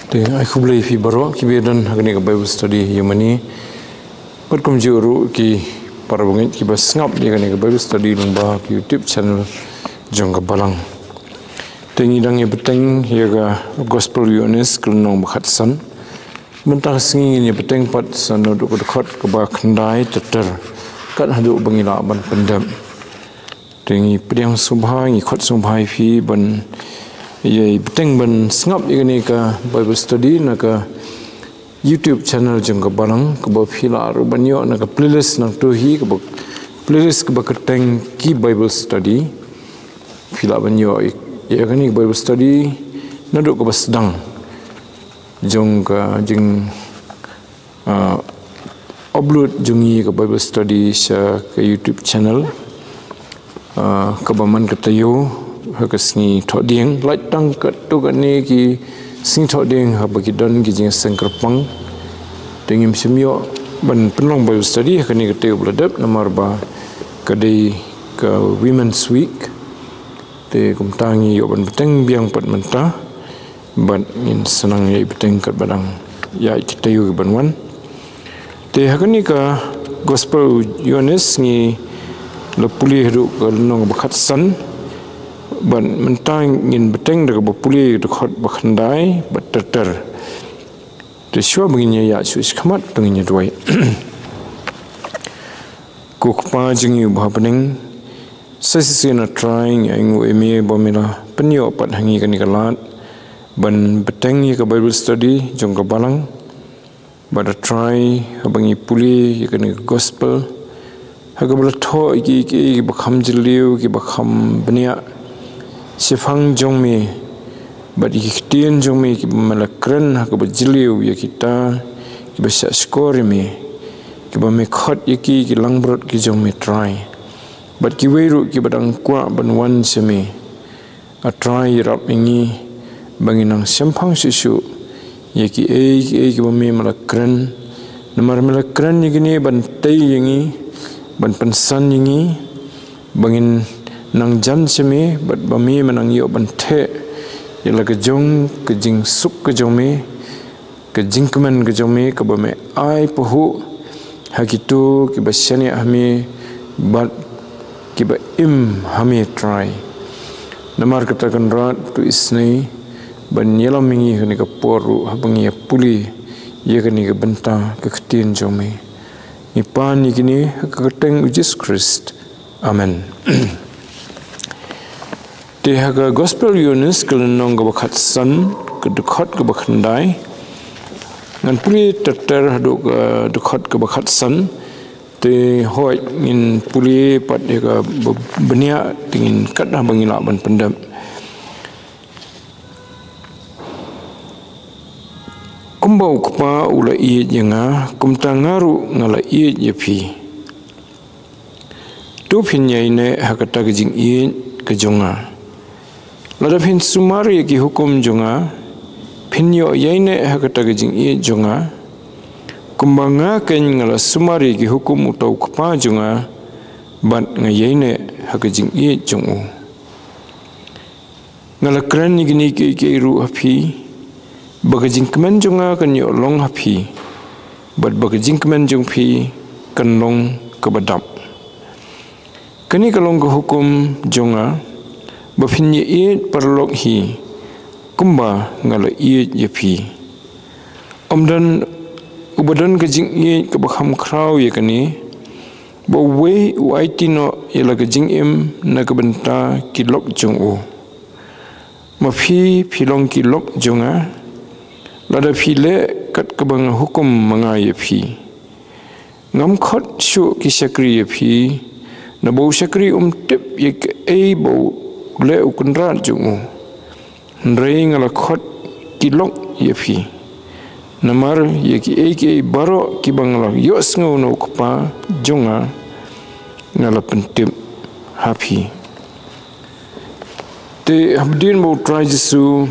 Aku boleh fi baru kibiran hakni ke Bible study Yemeni. Perkum juru ki para bungit ki basngap dia hakni ke Bible study lumba ki YouTube channel jongga balang. Tengi dangi beteng yaga gospel Yohanes kelnong bakhatsan. Mentah singi ni beteng pat sanu duk dekat ke ba kendai teter. Kat hadu bangila ban pendam. Tengi pediang subhai ngikot subhai fi ban ye beteng ban sngap ni ka Bible study na ka YouTube channel jongga balang ke ba phila ru banyo na ka playlist na tu hi ke ba playlist ke ba keteng ki Bible study phila banyo ye kani Bible study na duk ke ba sedang jongga jing upload jongi ke Bible study sa ke YouTube channel ke ba man ketayo hakasni thoding light tang kat tu gani ki sing thoding ha bagi don ki jing sengkerpang tengim semyo ban penong Bible study hakani kete bladap nomor ba kadai ke Women's Week te kumtangi yo ban beteng biang pat mentah ban in senang ye beteng kat badang ya kete yo ban wan te hakani ka gospel Yohanes ni lepuli hidup ke nong bakhatsan ban mentang ngin beteng de bapuli de khot bakhandai batter de shwa bangnya ya su khmat tengnya doi kukpa jingi bhapening sasisina trying aingu eme bomila penyo pat hangi kani kalat ban beteng ye ka Bible study jongka balang bada try abangi puli ye kani gospel hagabla tho ki bakham jiliu ki bakham bania sifang jongmi badi kitien jongmi ki malakran ha ka bajiliu ya kita ki basa skor mi ki ba me khot ki langbrot ki jongmi try bad ki weiru ki badang kwa banwan semi a try rap ingi banginang sempang sisu ya ki ki ba me malakran namar malakran ni gini ban tai yangi ban pensan yangi bangin nang jan semi bat bami menang yo bante yala ke jong ke jing suk ke jome ke jing kemen ke jome ke bame ai pohu hakitu ki basyani ahmi bat ki ba im hami try namar katakan rat tu isnai ban yala mingi ni ka poru habangi puli ye ni ke benta ke ktin jome ni pan ni kini ka keteng Jesus Christ amen. Tehaga gospel Yohanes kelenong ke bakhatsan ke dekat ke bakhandai ngan puli teter haduk ke dekat ke bakhatsan te hoi ngin puli pat dia ke benia tingin kat dah bangila ban pendam kumbau kepa ula iet jenga kumtangaru ngala iet yepi tu pinyai ne hakata ke jing iet ke jonga ladapin sumari ki hukum jonga pinyo yaine hakata gijing i jonga kumbanga ken ngala sumari ki hukum utau kapa jonga ban ngayaine hakajing i jongu ngala kran ni gini ki ru hapi bagajing kemen jonga kan yo long hapi bat bagajing kemen jong pi kan long kabadap kani kalong ke hukum jonga bapinye iet perlok hi kumba ngala iet yepi omdan ubadan kajing iet ke bakham kraw ye kani ba we waitino yela kajing im na kabenta kilok jong u mafi philong kilok jonga lada phile kat kabang hukum manga yepi ngam khot shu ki sakri yepi na bo sakri tip ye ke ei bo le ukunrat jungu ndrei ngala khot kilok yepi namar ye ki eke baro ki bangla yos ngo no kpa jonga ngala pentim happy te habdin mo try jisu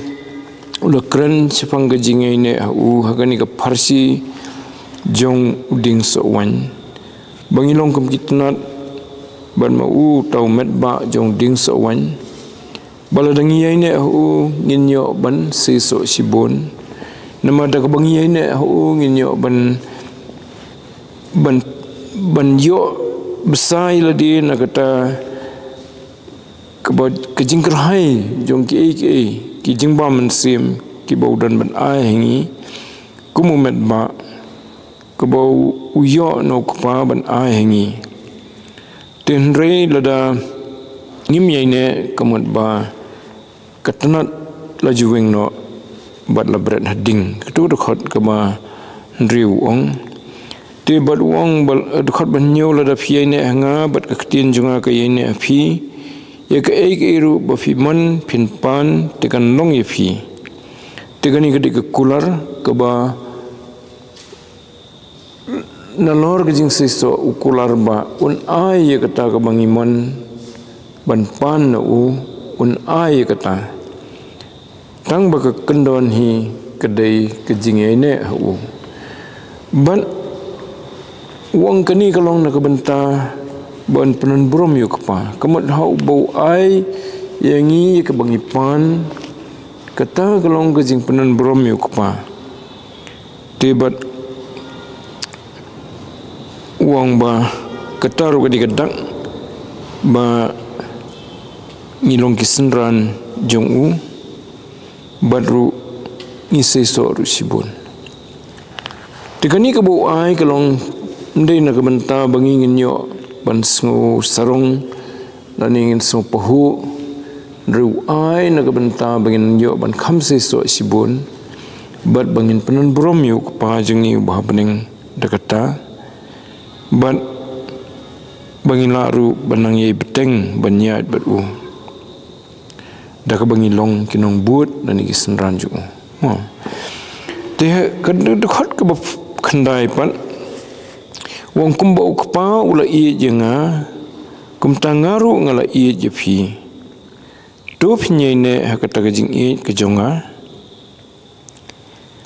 ula kran sipang gajingai ne u hagani ka farsi jong uding so wan bangilong kum kitnat ban ma u tau met ba jong ding so wan baladangi ai ne hu nginyo ban se so sibon nama dak bangi ne hu nginyo ban yo besai la di na kata ke jingkerhai jong ki jingba man sim ki baudan ban ai hangi kumumet ba ke bau uyo no kpa ban ai hangi tenre lada ngim yai ne kamut ba katanat la juwing no bat la bret hading tu khot kama riu ong te bat wong bal khot ban nyo la da phi ne hanga bat ka tin junga ka ye ne phi ye ka e ru ba phi man phin pan te kan long ye phi te gani ka dik kular ka ba na lor ka jing se so ukular ba un ai ye kata ka bangi man ban pan na u un ai ye kata tang ba ka kendon hi kedai ke jing ye ne hu ban wong kani kalong na ka benta ban penan brom yu kapa kamut hau bau ai yangi ke bangi pan kata kalong ke jing penan brom yu kapa tibat wong ba kataru ka dikedak ba ngilong kisenran jong u badru ngise so ru sibun tikani ka bau ai kalong ndai na ka benta bangi nginyo ban sngu sarong dan ingin so pahu ru ai na ka benta bangin yo ban khamse so sibun bat bangin penan brom yu pa jengi ba bening dekata ban bangin laru banang ye beteng banyat batu dak bangin long kinong but dan iki senran ju te kadekhat ka khandai pan wong kumbau kpa ula i jenga kum tangaru ngala i jepi tu phnye ne hakata jing i ke jonga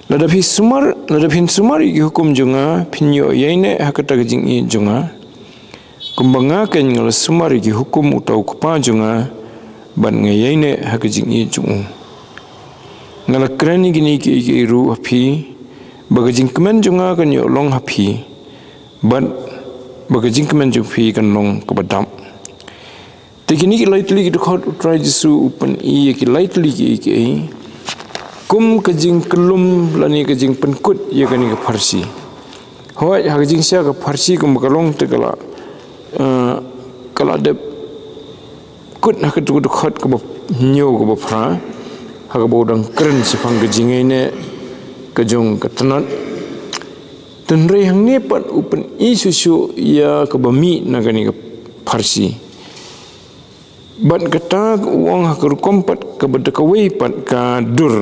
ladaphi sumar i hukum jonga phnyo yaine hakata jing i jonga kumbanga ken ngala sumar i hukum utau kpa jonga ban nge yaine hakata jing i jonga ngala krani gini ki ru api bagajing kemen jonga kan yo long api ban bagajing kemen jo phi kan long ka badam tekini ki lightly ki khot try jisu upan i ki lightly ki kum kajing kelum lani kajing penkut ye kan ka farsi hoi ha kajing sia ka farsi kum ka long te kala de kut ha ka tu khot ka nyo ka phra ha ka bodang kren sifang kajing ne kajong ka tanat tenre hang ne pat upan isusu ya ka bami na kani ka farsi ban kata wong ha ka kompat ka bedakawai pat ka dur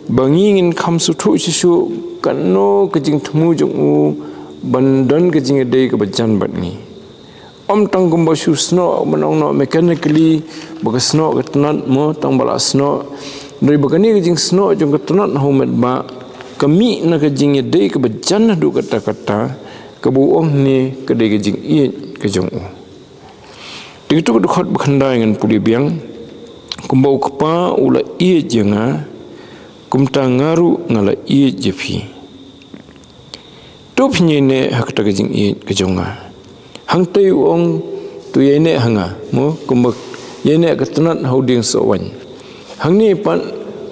bangingin kham su thu susu kanno kajing thmu jong u bandan kajing dei ka bajan bat ni om tang gum basu sno manong no mechanically bagasno ka tanat mo tang bala sno dari bagani kajing sno jong ka tanat homet ba kami na kajing dei ka bajan du kata-kata ka buong ni ka dei kajing i ka jong u itu ka khot bakhandai ngan puli biang kumbau kapa ula i jenga kumta ngaru ngala i jepi top ne hakta kajing i ka jonga hang tei ong tu yene hanga mo kumbak yene ka tanat holding so wan hang ni pan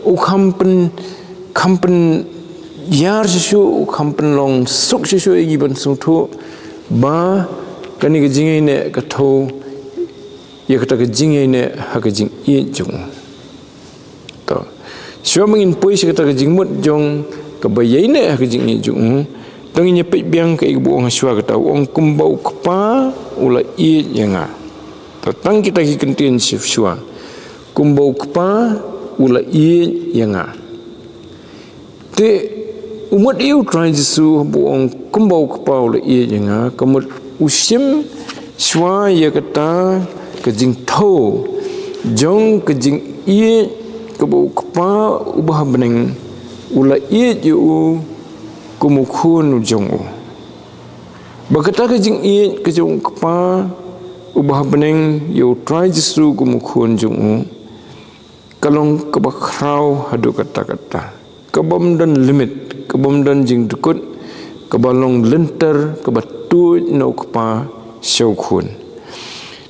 u khampen yar su khampen long suk su i ban su thu ba kani kajing ne ka tho ye kata kajing ne ha kajing i jong to sio mangin poi se kata kajing mut jong ka bayai ne ha kajing i jong tong nye pe biang ka ibu ong swa kata ong kumbau kpa ula i yenga to tang kita ki kentin swa kumbau kpa ula i yenga te umat iu try jisu bu ong kumbau kpa ula i yenga kamut usim swa ye kata kajing tho jong kajing i kabu kpa ubah beneng ula i ju kumukhun jong u bakata kajing i kajong kpa ubah beneng yo try jisu kumukhun jong u kalong kabakrau hadu kata-kata kabam dan limit kabam dan jing dukut kabalong lenter kabatu no kapa syau khun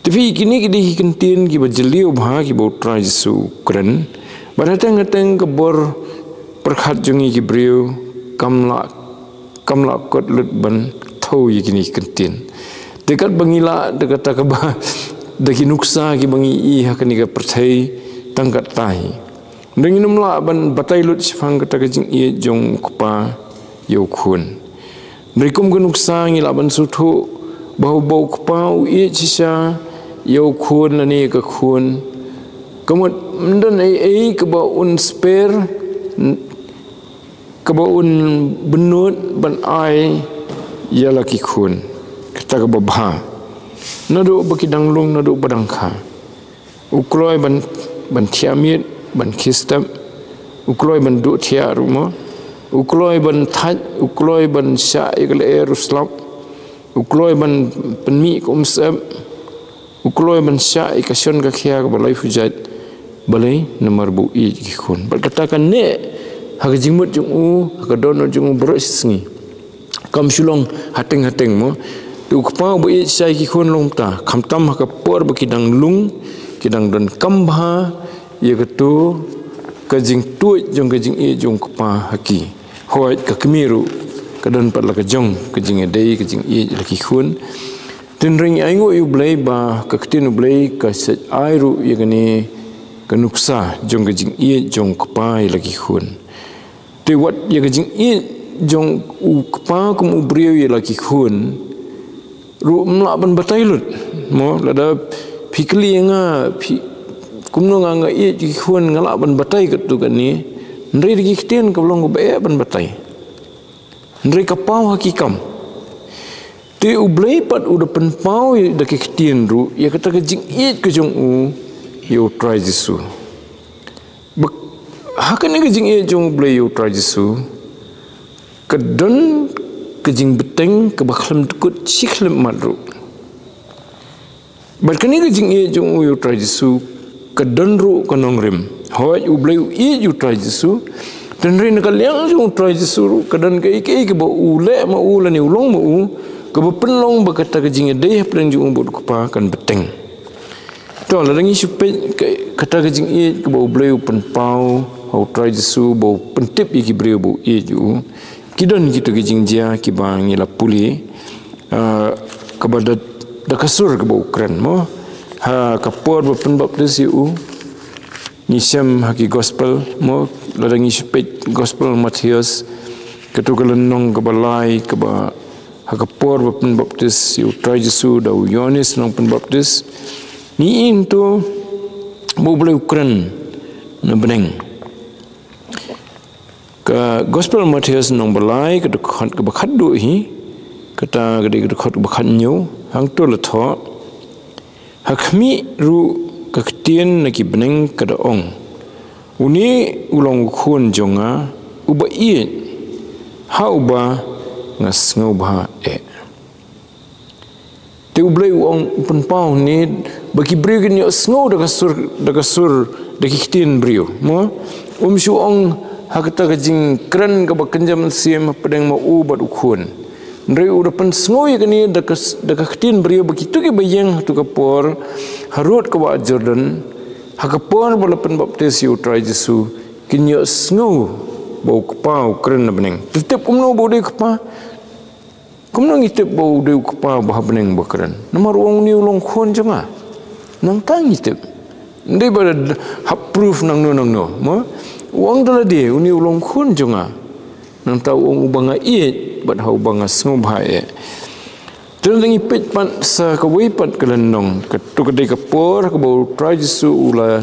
tapi kini kidi kentin ki bajeliu bha ki botra Jesu kren banatang ngateng kabor perkhat jungi ki briu kamla kot lut ban thau yi kini kentin dekat bangila dekat takaba daki nuksa ki bangi i hakani ka perthai tangkat tahi dengin mla ban batai lut sifang kata jing i jong kapa yo khun berikum ke nuksa ngila ban suthu bau kapa i chisha yo khun lani ka khun kamut mdan ai ka ba un spare ka ba un benut ban ai ya laki khun kata ka babha nadu bakidang lung nadu badang kha ukloi ban thiamit ban kistam ukloi ban du thia rumo ukloi ban thaj ukloi ban sha igle ruslap ukloi ban penmi kumsab ukloi ban sha ikasion ka khia ka balai fujat balai nomor bu i khun berkatakan ne hak jingmut jung u hak don jung beros singi kam sulong hateng mo tu kpa bu i sai ki khun long ta khamtam hak por bakidang lung kidang don kambha ye ketu kajing tu jong kajing i jong kpa haki hoi ka kemiru kadon pat la ka jong kajing dei kajing i laki khun tin ring aingo yu blai ba ka ktin blai ka set airu ye gani ka nuksa jong kajing i jong kpa laki khun te wat ye kajing i jong u kpa kum u briu ye laki khun ru mla ban batailut mo lada pikli nga kumno nga i khun ngala ban batai ketu kan ni ndri ri kiten ka blong ba ban batai ndri ka pau hakikam te u blai pat u de pen pau de kiten ru ya kata ka jing i ke jong u yo try Jesu hakan ni jing i jong blai yo try Jesu kedon ke jing beteng ke bakhlam tukut sikhlem madru berkini ke jing i jong u yo try Jesu kedon ru kanong rim hoi u blai i yo try Jesu dan rin ka liang jong try Jesu ru kedon ke ke ba u le ma u la ni ulong ma u ke ba penlong ba kata ke jing dei pren jong bot kupa kan beteng to la dangi supe kata ke jing i ke ba u blai u pen pau au try Jesu ba pentip i ki breu bu i ju kidon gitu ke jing dia ki ba ngila puli ke ba da kasur ke ba ukran mo ha kapor ba pen baptis u nisam haki gospel mo ladangi sepet gospel Matius ketukalan nong ke balai ke ba hakapor ba pen baptis u try Jesu da Yohanes nong pen baptis ni into bo boleh ukran na beneng ke gospel Matius nong balai ke dekat ke bakhat du hi kata ke dekat ke bakhat nyu hang tu la tho hakmi ru kaktian naki beneng kada ong uni ulong khun jonga uba i ha uba ngas ngau ba te ublai ong pun pau ni bagi brigin yo ngau da kasur da kiktin brio mo su ong hakata kajing kran ka bakanjam siam pedeng ma u bad ukhun ndrei u depan ngau ye ni da kiktin brio begitu ke bayang tu kapor harut ka wa Jordan hakapor balapan baptis yu try Jesu kinyo ngau bau kepau keren beneng tetep kumno bau de kepa kumno ngitep bau de kepa bah beneng bakeren nomor wong ni ulong khon jonga nang tang ngitep ndai ba hap proof nang no mo wong dala de uni ulong khon jonga nang tau wong ubanga i bat hau banga ngau bhae terus dengi pet pan sa kawai pat kelenong ketu kedai kapor ke bau try Jesu ula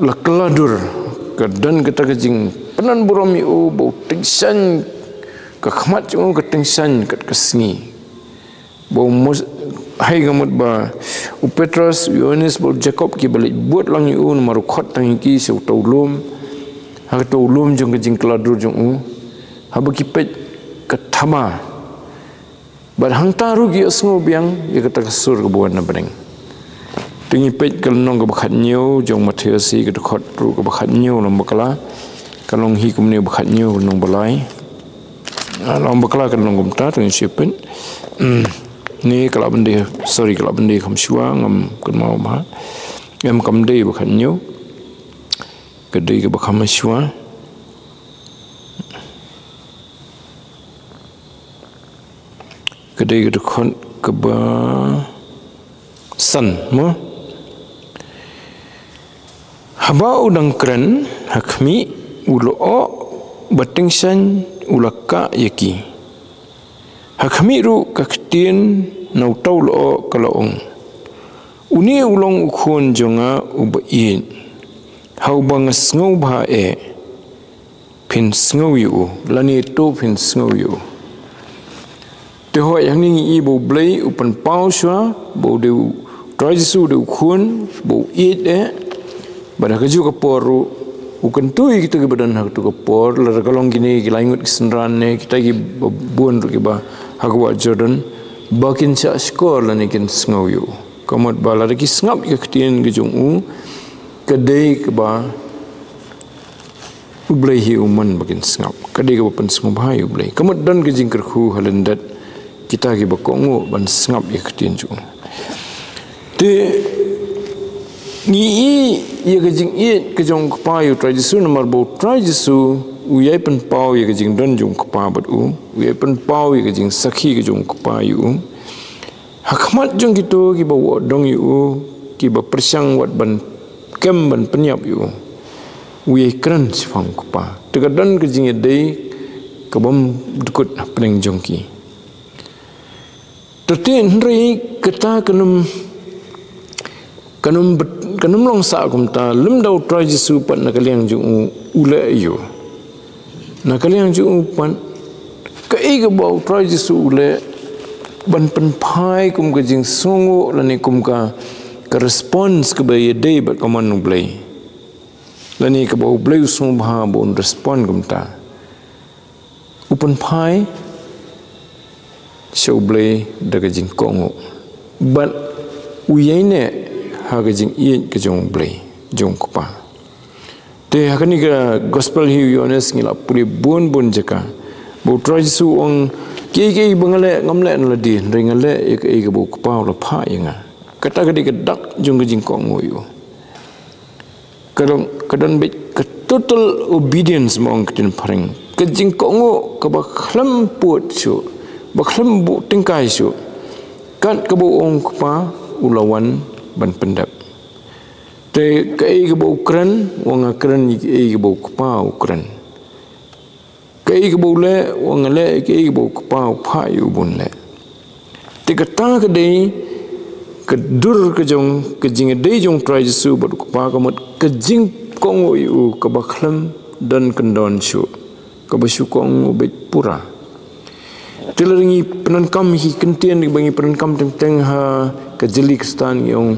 la keladur kedan kita kejing penan buromi u bau tengsan ke khmat jung ke tengsan kat kesni bau mus hai gamut ba u Petrus Yohanes bau Jacob ki balik buat lang u maru khot tang ki seu taulum ha taulum jung kejing keladur jung u ha baki pet ketama bar hang taru gi asngo biang ye kata kasur ke buan na beneng tingi pet kal nong ke bakhat nyau jong Matius si ke khot ru ke bakhat nyau lam bakala kalong hi kumne bakhat nyo nong balai long bakla kan nong gumta tu sipen ni kalau bende kam shua ngam kan mau ma em kam de bakhat nyo kedai ke bakham shua kedai ke dekon ke ba san mo haba udang keren hakmi ulo batingsan ulaka yaki hakmi ru kaktien nau tau lo kalaong uni ulong ukhon jonga ubain hau bangas ngau ba pin ngau yu lani to pin ngau yu te ho yang ni ibu blai upan pau shwa bo de trai su de khun bo pada kaju kaporu ukan tui kita ke badan hak tu kapor lar kalong gini gilaingut kisenran ne kita gi buan ru ba hagwa Jordan bakin sa skor lani kin ngau yu kamat bala ki ngap ke ketien ge jong u kedai ke ba ublai hi uman bakin ngap kedai ke pan ngap hai ublai kamat dan ke jingker khu halendat kita gi bakongo ban ngap ye ketien ju te ni ye ke jing ke jong pa yu tradisu nomor bo tradisu uyai pen pau ye ke jing don jong pa bat uyai pen pau ye ke jing sakhi ke jong pa yu hakmat jong gitu ki bawa dong yu ki ba persang wat ban kem ban penyap yu uyai kran sifang pa tegadan ke jing dei ke bom dukut pening jong ki tertin ri kata kanum long sa kumta lum dau trai jisu pat nakaliang ju ule yu nakaliang ju pan ka ega bau trai jisu ule ban pen pai kum ka jing sungu lani kum ka response ke baye dei bat kaman nu blai lani ka bau blai sung bha bon respond kumta upan pai show blai daga jing kongo but uyaine haga jing ien ke jong blai jong kupa te hakani ka gospel hi yones ngila puli bun jaka bo trai su ong ke bangale ngamle nladi ringale ek ke bo kupa la pha yanga kata ka dak jong jing kong yu kadang be ke total obedience mong ketin paring ke jing kong ka ba khlam put su ba khlam bu tingkai su kan ka bo ong kupa ulawan ban pendap te kai ke bau kran wang kran ke bau kupa ukran kai ke bau le wang le ke bau kupa pha yu bun le te kata ke dei ke dur ke jong ke jing dei jong trai su bat kupa ka mat ke jing kong yu ka bakhlam dan kendon su ka basu kong bet pura teleringi penankam hi kentian bangi penankam teng ha kejeli kestan yang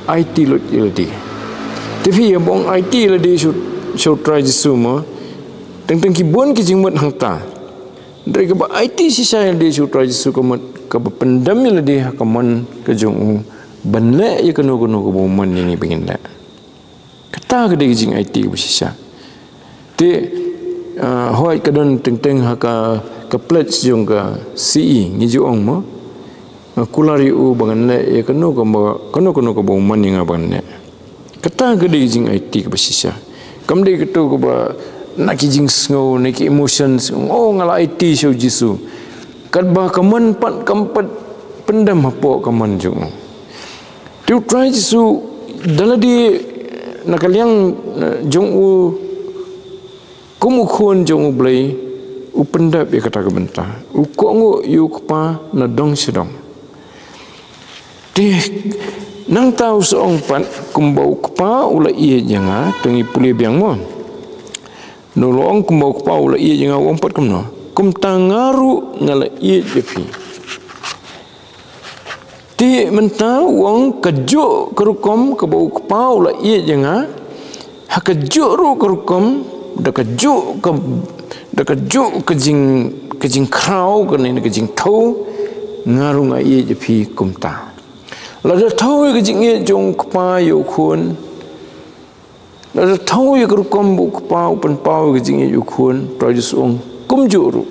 IT lot iladi tapi yang bong IT iladi show try semua teng kibun ki jingmat hangta dari ke IT sisa iladi show try semua ke pendam iladi hakaman ke jong banle ya keno ke boman ini pengin dak kata ke jing IT sisa te hoi kadon teng haka ke pledge jong ke CE ngi jong mo kulari u bangan le ya keno ke boman yang aban ne kata ke jing IT ke besisa kam de ke to ke ba nak jing sngo nak emotions ngala IT show jisu kad ba kaman pat kampat pendam hapo kaman jong tu try jisu daladi nakaliang jong u kumukhon jong u blai u pendap ya kata ke benta u kongo yu kpa na dong sedong di nang tahu seong pat kumbau kpa ula iya janga tengi puli biang mo nolong kumbau kpa ula iya janga wong pat kumno kum tangaru ngala iya jepi ti mentau wong kejuk kerukom kebau kpa ula iya janga ha kejuk ru kerukom da kejuk kejing krau kene kejing tau ngaru nga iya jepi kumta lada tahu ke jing ye jong kpa yo khun Ada tahu ya kerukom bu kepau penpau ke jing yu khun projus ong kum juru.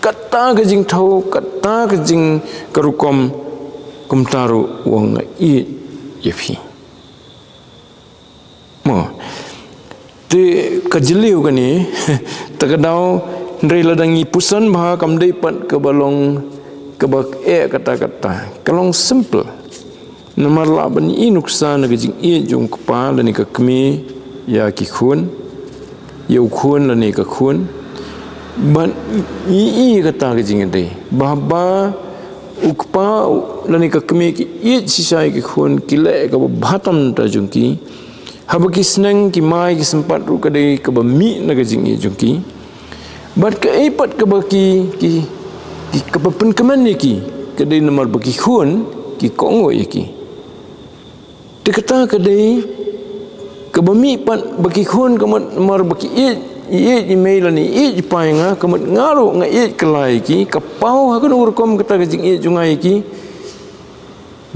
Kata ke jing tahu kata ke jing kerukom kum taru wong i yepi. Mo. Ti kajeliu kan ni takadau ndrei ladangi pusan bah kam dei pat ke balong ke bak kata-kata. Kalong simple. Nomor laban i nuksan ke jing i jong kepal dan ke kemi ya ki khun ya khun dan ke khun ban i kata ke jing dei baba ukpa dan ke kemi ki i sisai ki khun kile ke batam ta jong ki habaki senang ki mai ki sempat ru kadai ke bami na ke jing i jong ki bat ke ipat ke baki ki ke pen keman ni ki kadai nomor baki khun ki kongo ki dia kata kadai ke bami pat baki khun kemat nomor baki i email ni i painga kemat ngaru nga i kelai ki kapau hakun urkom kata ke jing i jungai ki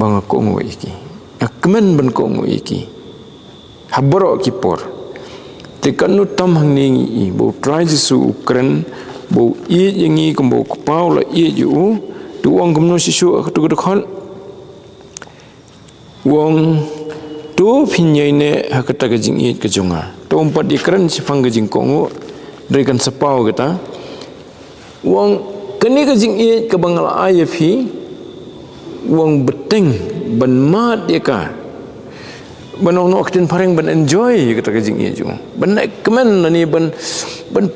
bang kongo ki kemen ban kongo ki habro ki por tekan nu tam hang ni bo try su ukren bo i yangi kom bo kapau la i ju tu wong komno sisu tu khon wong tu pinyai ne hakata ke jing i ke junga tu umpat di keren sifang ke jing kongo dari kan sepau kita wong kini ke jing i ke bangal ayafi wong beteng ban mat dia ka banong no aktin pareng ban enjoy kata ke jing i jung ban naik kemen ni ban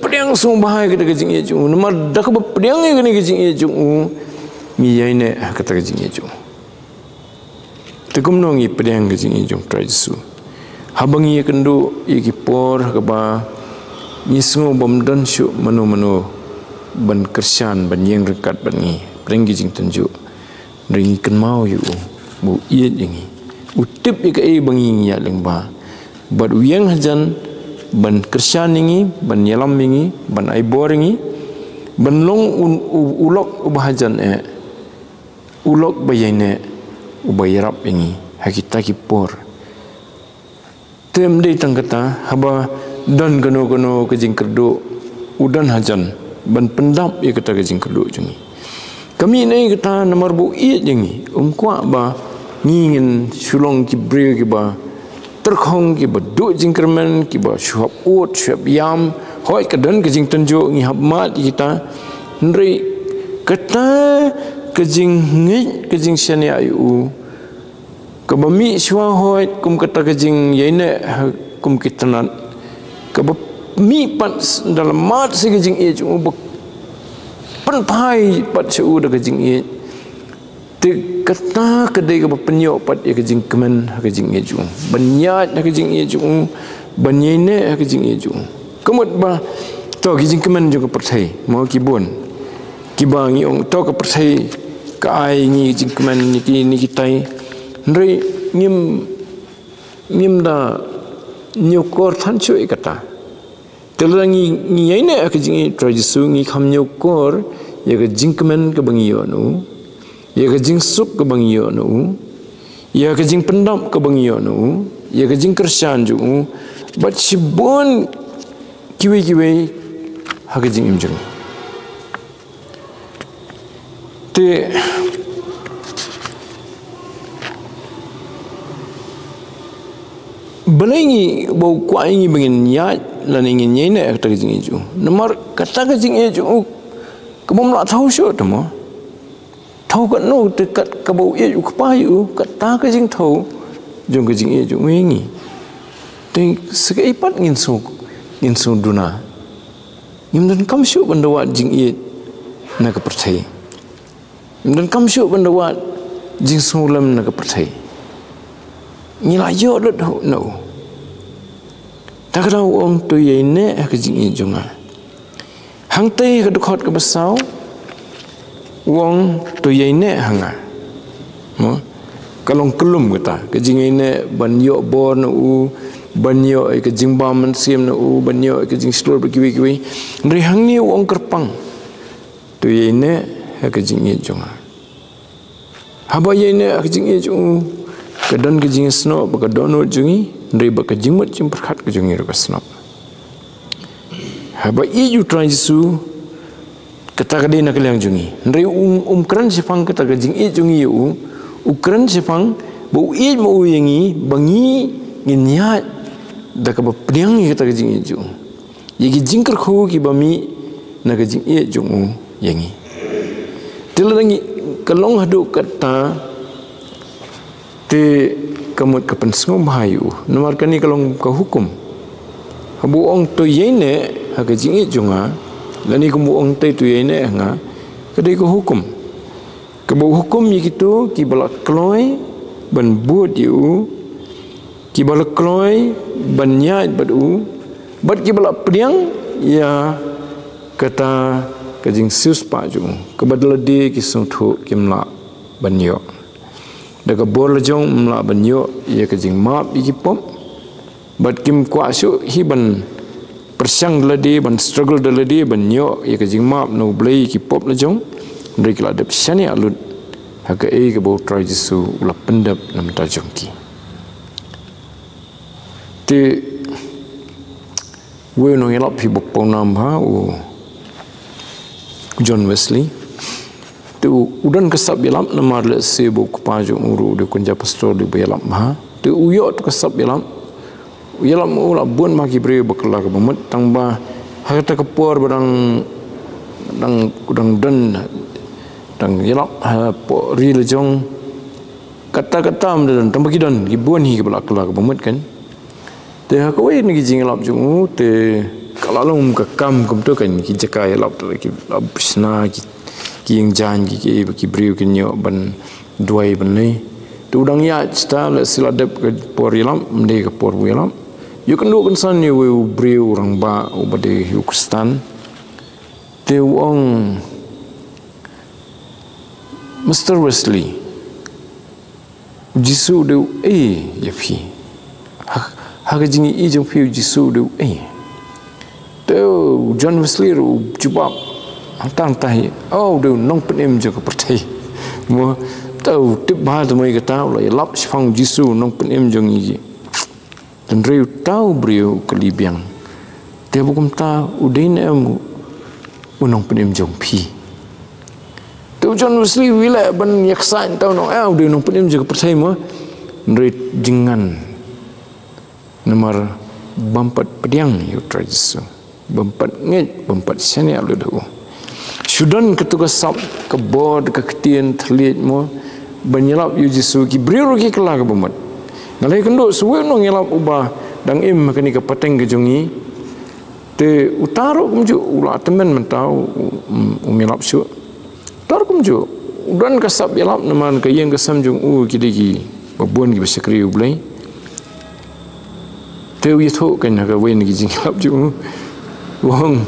pedang sung bahai kata ke jing i jung nomor dak pedang ke jing i jung mi yai ne kata ke jing i jung tekum nongi pedang ke jing i jung trajisu habangi kendo iki por kaba nyisngo bomdan syu manu ban kersian ban yang rekat ban ni prengi jing tenju ringi kan mau yu bu iet yangi utip ika bangi ya lengba bad uyang hajan ban kersian ini ban yalam ini ban aibor ini ban long ulok ubahajan ulok bayane ubayarap ini hakita ki por tem de tangkata haba dan gano ke jing kerdo udan hajan ban pendap ya kata ke jing kerdo jungi kami ni kata nomor bu iet jangi kwa ba ngingin sulong ki bre ki ba terkhong ki ba du jing kermen ki ba syuap ut syuap yam hoi ka dan ke jing tenjo ngi hab mat kita ndri kata ke jing ngi ke jing syani ayu ke bami syua hoi kum kata ke jing yaine kum kitanan ke mi pat dalam mat se ke jing e ju pan pai pat su da ke jing e te kata kedai ke penyo pat ke jing kemen ke jing e ju banyat ke jing e ju banyene ke jing e ju kemut ba to ke jing kemen ju ke perthai mau ki bon ki bangi ong to ke perthai ka ai ngi jing kemen ni kitai ndrei ngim da nyokor than chui kata telangi ngi yaine ke jing trajisu ngi kham nyokor ya ke jing kemen ke bangi yo nu ya ke jing sup ke bangi yo nu ya ke jing pendam ke bangi yo nu ya ke jing kersian ju bat sibon kiwe ha ke jing imjung te belengi bau kuai bengin nyat lan ingin nyene kata jing ju nomor kata jing ju kemom nak tahu syo temo tahu kat no dekat ke bau ye ju kepayu kata jing tahu jong jing ju wingi ting sekeipat ngin su duna ngim dan kam syo bandawat jing ye na ke percaya dan kam syo bandawat jing sulam na ke percaya nila yo lo no tak tahu om tu ye ne ke jing jonga hang te ke dokot ke besau wong tu ye ne hanga mo kalong kelum kata ke jing ne ban yo bon u ban yo ke jing bam sim no ban yo ke jing slor kiwi ndri hang ni wong kerpang tu ye ne ke jing jonga haba ye ne ke jing jong Kedan ke jing snop baka donut jungi ndai baka jingmut jing perkhat ke jungi ro snop. Haba i you try Jesu kata kadai nak liang jungi. Ndai kran sifang kata ke jing i jungi u ukran sifang bu i mu yangi bangi nginyat da ka priang kata ke jing i ju. Yegi jingker kho ki bami na ke jing i jungu yangi. Tilangi kalong hadu kata te kamut kapan sengom hayu nomor kani kalong ka hukum habu ong to yene ha ka jingi junga lani kumu ong te tu yene nga kadai ko hukum ke bu hukum yikitu ki balak kloi ban buat yu ki balak kloi ban nyat badu bat ki balak priang ya kata kajing sius pa ju ke badala de ki sung thu kimla ban yo daga bor lejong mla banyo ye kajing map iki pom bat kim kwa shu hi ban persang ladi ban struggle ladi banyo ye kajing map no blai ki pop lejong ndri kala dep shani alut haka e ke bo try Jesu ula pendap nam ta jongki te we no yelap hi bok ponam ha u John Wesley tu udan kesap yalam namar le sibuk paju uru de kunja pastor di yalam ha tu uyo tu kesap yalam ula bun maki bre bakla ke bemet tang ba harta kepor badang udang dan tang yalam ha po ri lejong kata-kata dan tambaki dan gibun hi ke bakla ke bemet kan te ha ko ni jing yalam jungu te kalalong ka kam kum tu kan ki jaka yalam tu ki absna ki yang jan ki briu ki nyo ban duai ban nei tu dang ya sta la siladep ke por yalam mde ke por yalam you can do kan ni we briu rang ba ubade Yukstan te wong Mr. Wesley Jesu de ya phi ha ga jingi i jong phi Jesu de te John Wesley ru jubab tang tahi oh do nong penem je ke pertai mo tau tip ba tu mai kata la lap sifang Jesu nong penem jong yi dan reu tau brio kelibiang te bukum ta udain em unong penem jong pi tu John Wesley wila ban yaksan tau no do nong penem je ke pertai mo re jingan nomor bampat pediang yu try Jesu bampat nget bampat sani alu dah sudan ketugas sap ke bod ke ketien telit mo banyelap yu Jesu ki briru ki kala ke bemat ngalai kendo suwe no ngelap ubah dang im kani ke pateng ke jongi te utaro kumju ula temen mentau umelap su tar kumju udan kasap yelap naman ke yang kesam jong kidigi babon ki besekri ublai te wi tho kan ka wen ki jinglap jong wong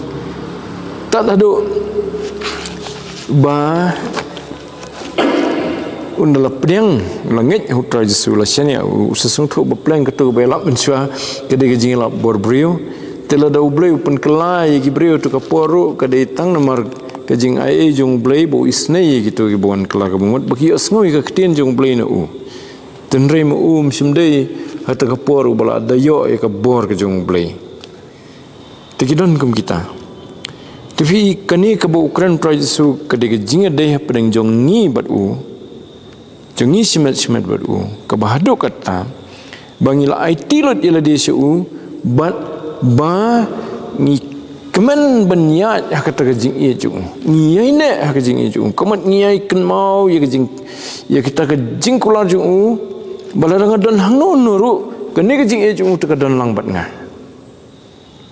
tak ada ba undala priang langit hutra Jesu la shania usasung thu ba plan ka tu ba lap mensua kede ke jingla bor brio tela da ublei pen kelai ki brio tu ka poru ka de tang namar ke jing ai jong blei bo isnei gitu ki bon kala ka bomot baki asngoi ka ktien jong blei na u tenre mu simdei hata ka poru bala da yo e ka bor ka jong blei tikidon kum kita tapi kani kabo Ukraine Jesu kadege jinga deh pedeng jongi batu jongi simet batu kabahado kata bangila IT lot ila desu bat ba ni kemen banyat kata ke jing ie jung ngiai ne ke jing ie jung kemet ngiai ken mau ya ke jing ya kita ke jing kular jung baladang dan hangno nuru kani ke jing ie jung te dan lang bat nga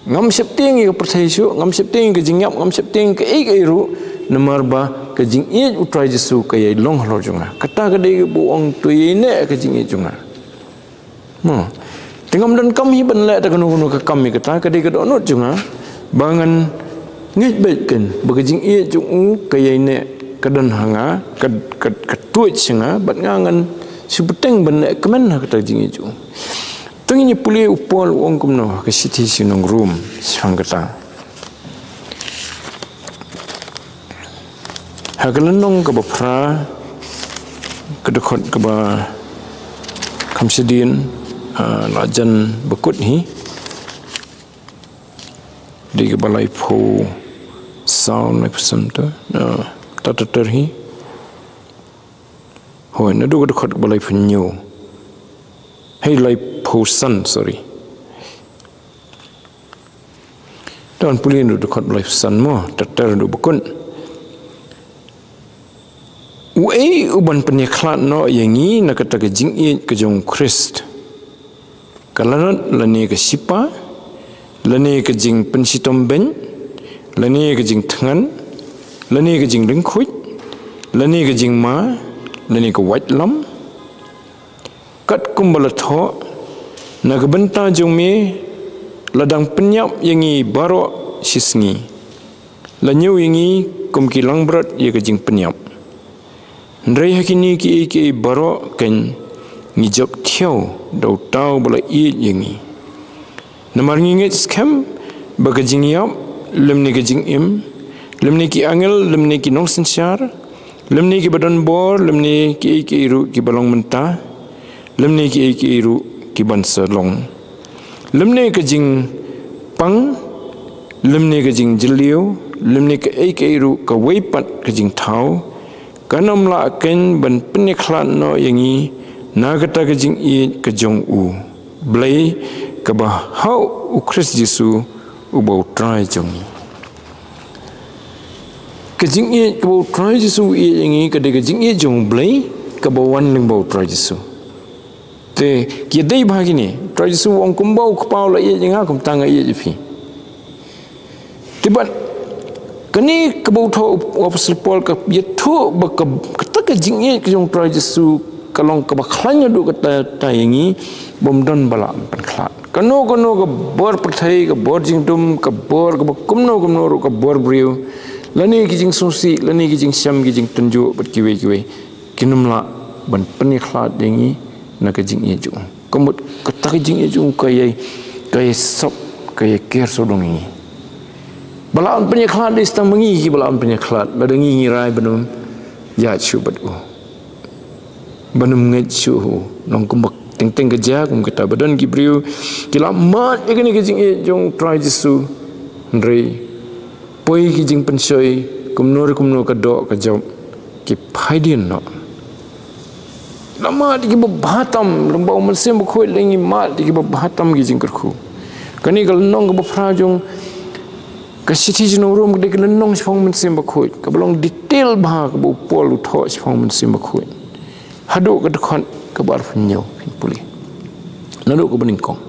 ngam septing ke percaya su ngam septing ke jingyap ngam septing ke ru nomor ba ke jing i utrai Jesu ke ye long hlo junga kata ke de buong tu ne ke jing i junga mo tengam dan kami ben le ta kanu ke kami kata ke de ke donut junga bangan ngit beken ba ke jing i jung ke ye ne ke dan hanga ke tuit singa bat ngangan subeteng ben le kemen kata jing i jung tengini puli upol wong kumno ke siti sinong room sangkata hagelenong ke bapra ke dekot ke ba kamsidin lajan bekut hi di balai pho sound like some ta hi hoi na du khot balai phnyo hey lai pho san sorry don pulin du khot balai san mo ta du bekun Wei uban penyeklat no yangi nak kata ke jingit ke jong Christ. Kalanat lani ke sipa, lani ke jing pensitom ben, lani ke jing tangan, lani ke jing lengkut, lani ke jing ma, lani ke white lam. Kat kumbalatho nak benta jong me ladang penyap yangi barok sisngi. Lanyu yangi kumkilang berat ye ke jing penyap. Ndrai hakini ki baro kan ngijok thiau dau tau bala i yangi namar nginget scam bagajing yap lemni gajing im lemni ki angel lemni ki nong sensyar lemni ki badan bor lemni ki iru ki balong mentah lemni ki iru ki bansa long lemni gajing pang lemni gajing jeliu lemni ki iru ka weipat gajing thau kanam la ken ban penyeklan no yangi nagata kejing i kejong u blai ka ba hau u Christ Jesu u bau try jong kejing i ka bau try Jesu i yangi ka de kejing i jong blai ka ba wan ling bau try Jesu te ki dei bhagini try Jesu ong kum bau ka pau la i janga kum tanga i jipi tibat kani kebau tho Apostle Paul ka yetho ba ka ka jingye ke jong try Jesu kalong ka bakhlanya du kata tayangi bomdon bala panklat kano ka bor perthai ka bor jingdum ka bor ka kumno ru ka bor briu lani ki jing susi lani ki jing syam ki jing tunju bat kiwe kinumla ban peniklat yangi na ka jingye ju komut ka ta jingye ju kay sop kay ker sodongi balaan penyeklat di setang mengi balaan penyeklat badangi ngirai benum ya chu badu benum nget chu nong kumbak teng kerja kum kata badan gibriu kila mat ikani kijing jong try Jesu ndrei poi kijing pensoi kumnor ka do ka job ki phaidin no lama di bahatam lembau mesim bukhoi lengi mat di bahatam kijing kerku kani kal nong ka phra jong kasiti jino rum de kelenong sipong mensim bakhoi kabalong detail bah ka bu pol utho sipong mensim bakhoi hadu ka dekhon ka bar phnyo puli nadu ka beningkong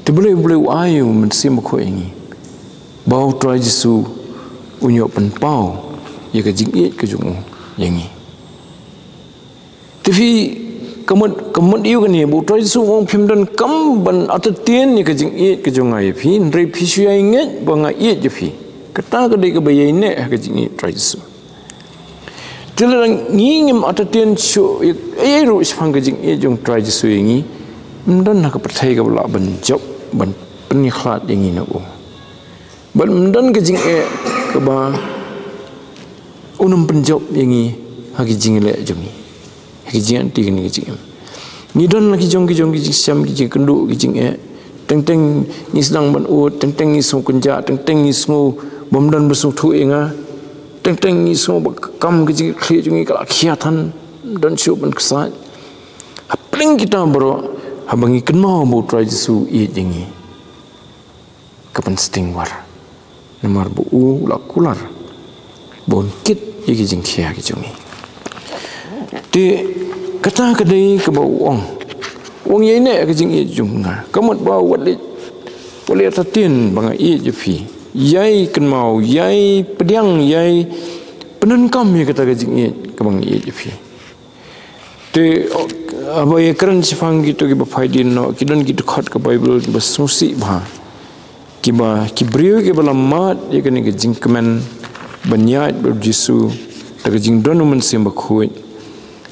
te boleh ayu mensim bakhoi ngi bau try Jesu unyo penpau ye ka jingit ka jungu yangi tapi kamut iu kan ni bu try Jesu wong phimdan kam ban atatien ni ka jing i ka jongai phi ndrei phi sui nget banga i je phi kata ka dei ka bayai ne ka jing i try Jesu tilang ngingim atatien chu e ru spang ka jing i jong try Jesu ngi mdan na ka perthai ka bala ban job ban peniklat yangi na u ban mdan ka jing e ka ba unum penjob yangi hagi jing le jongi kijing ti ni kijing ni don lagi jong kijing siam kijing kendu kijing teng ni sedang ban ut teng ni sung kunja teng ni sung bomdan besung thu enga teng ni sung kam kijing khli jungi kala khiathan don chu ban ksa hapling kita bro habangi kenmo bu try Jesu i jingi kapan sting war nomor bu u la kular bon kit i kijing khia kijungi ti kata kadai ke bau wong ye ne ke jing i junga kamot bau wali tatin banga i je fi yai kan mau yai pediang yai penun kam ye kata ke jing i ke bang i je fi te abai kran sifang gitu ke bafaidin no kidon gitu khat ke bible basusi bha ki brio ke balamat ye ke ni ke jing kemen banyat ber Jesu ta ke jing don men sim bakhuit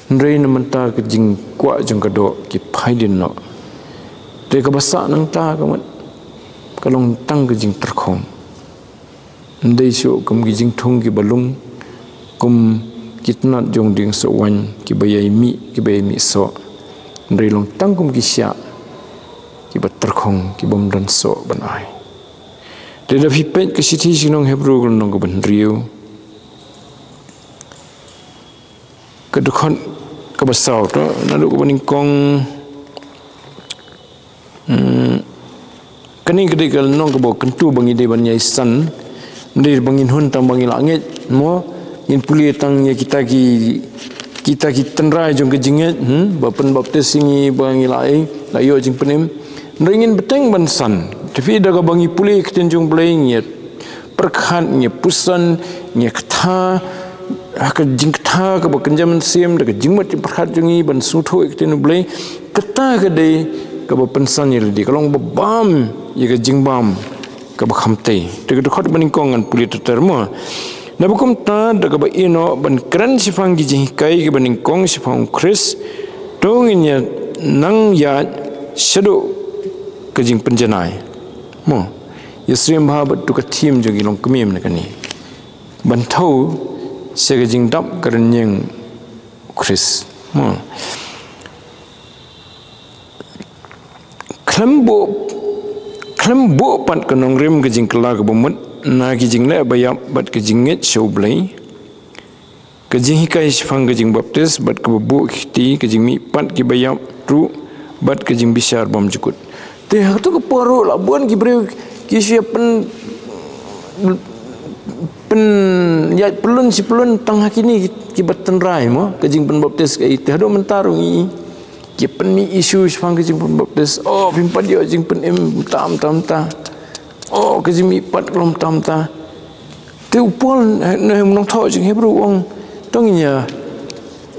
ndrei na menta ke jing kwa jong kado ki phaidin no te ka basa nang ta ka mat kalong tang ke jing terkhong ndei shu kum ki jing thong ki balung kum kitnat jong ding so wan ki bayai mi so ndri long tangkum ki sya ki baterkhong ki bom dan so banai de da pipet ke sithi sinong Hebrew gol nong ban riu ke dukhon ke basau to nadu ko baning kong kani gede gal nong ko kentu bangi de ban yai san ndri bangin hun tam bangi langit mo in puli tang ya kita ki tenrai jong ke jinget bapen baptis singi bangi lai layo jing penim ringin beteng ban san tapi da bangi puli keten jong bling ya perkhan nya pusan nya kथा ka jing kथा ka bakenjam sim da jingmat perkhat jongi ban sutho keten blei kata ka dei ka bapensan ya di kalong babam ya ka jingbam ka bakhamte de ka khot baning kongan puli terma na bukum ta da ka ba ino ban kran sifang gi jing kai ki baning kong sifang Chris tongin ya nang ya shadu ka jing penjanai mo yasrim bha ba tu ka thim jogi long kmim na kani ban thau se ka jing dap karan yang Chris mo klembo pat kanong rim ka jing kala ka bomut na ki jing le bayap bat ke jinget show blai ke jing hikai sifang ke jing baptis bat ke bu khiti ke jing mi pat ki bayap tru bat ke jing bisar bom jukut te ha tu ke poro labuan ki bre ki siap pen ya pelun si pelun tang hakini ki batan rai mo ke jing pen baptis ke te hado mentarungi ki pen mi isu sifang ke jing pen baptis oh pimpa dia jing pen tam ta oh ke jimi pat klom tam ta te upol ne nong tho jing Hebrew ong tongnya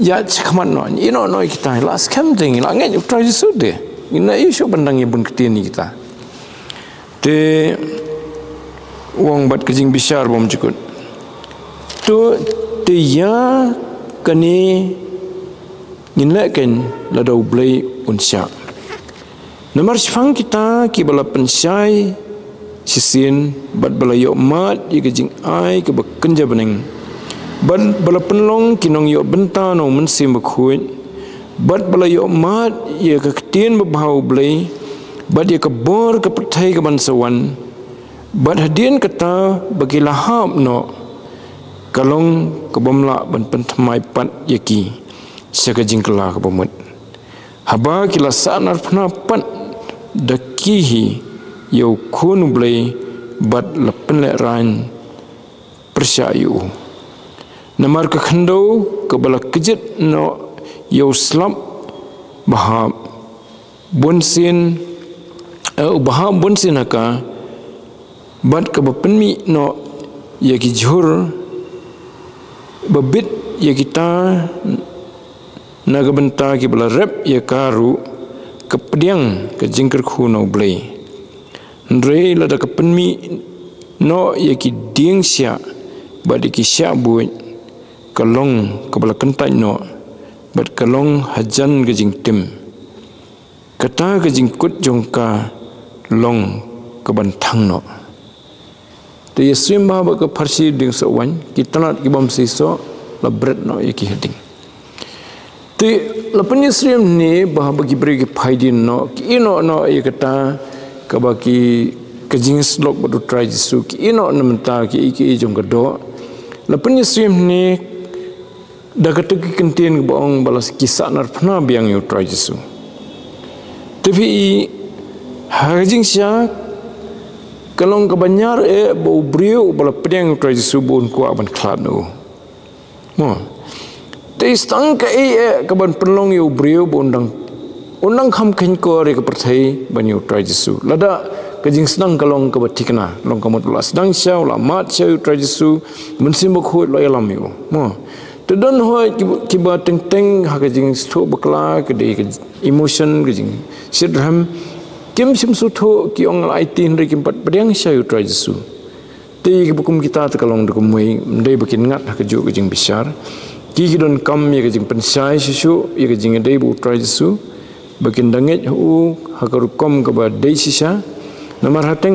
ya chakman no ino no kita last cam ding la ngai try su de ina isu bandang ye bun ketini kita te wong bat ke jing bisar bom jukut to te ya kani nginlaken la dau blai unsya nomor sifang kita ki bala pensai sisin bat balayo mat ye ke jing ai ke bekenja bening bat bala penlong kinong yo benta no mensim bekhuit bat balayo mat ye ke ketien bebau blai bat ye ke bor ke petai ke bansawan bat hadien kata bagi lahap no kalong ke bomla ban pentamai pat ye ki seka jing kala ke bomut haba kila sanar pnapat dakihi yo kun blai bat lepen le ran persyayu namar ke khando ke bala kejit no yo slap bahab bonsin bahab bonsin aka bat ke bapenmi no ya ki jhur babit ya kita naga benta ki bala rep ya karu ke pediang ke jingker khuno blai ndre la da kapenmi no ye ki ding sia bad ki sia buit kalong kabala kentai no bad kalong hajan ke jing tim kata ke jing kut jongka long ke bantang no te yesrim ba ke farsi ding so wan ki talat ki bom siso la bret no ye ki heding te la penyesrim ni bah bagi beri faidin no ki ino no ye kata kabaki kejing slok badu try jisu ki ino namenta ki jong kado la penyesrim ni da kata ki kentien bong balas kisah nar pna biang yu try jisu tapi hajing sia kalong kabanyar bau brio bala pedang try jisu bon ku aban khlad no mo te stang ka kaban penlong yu brio bondang undang kham khen ko re ka perthai banyu try jisu lada kajing senang kalong ka batikna long kamot la sedang syau la mat syau try jisu mensim khoi lo yalam yu mo te don hoi ki ba teng teng ha kajing sto bakla ke de emotion kajing sidram kim sim su tho ki ong lai tin re kim pat pedang syau try jisu te ki bukum kita te kalong de kumui ndai bakin ngat ha kaju kajing besar ki don kam ye kajing pensai sisu ye kajing dei bu try jisu bakin dangit hu hakar kom ke ba dei sisa namar hateng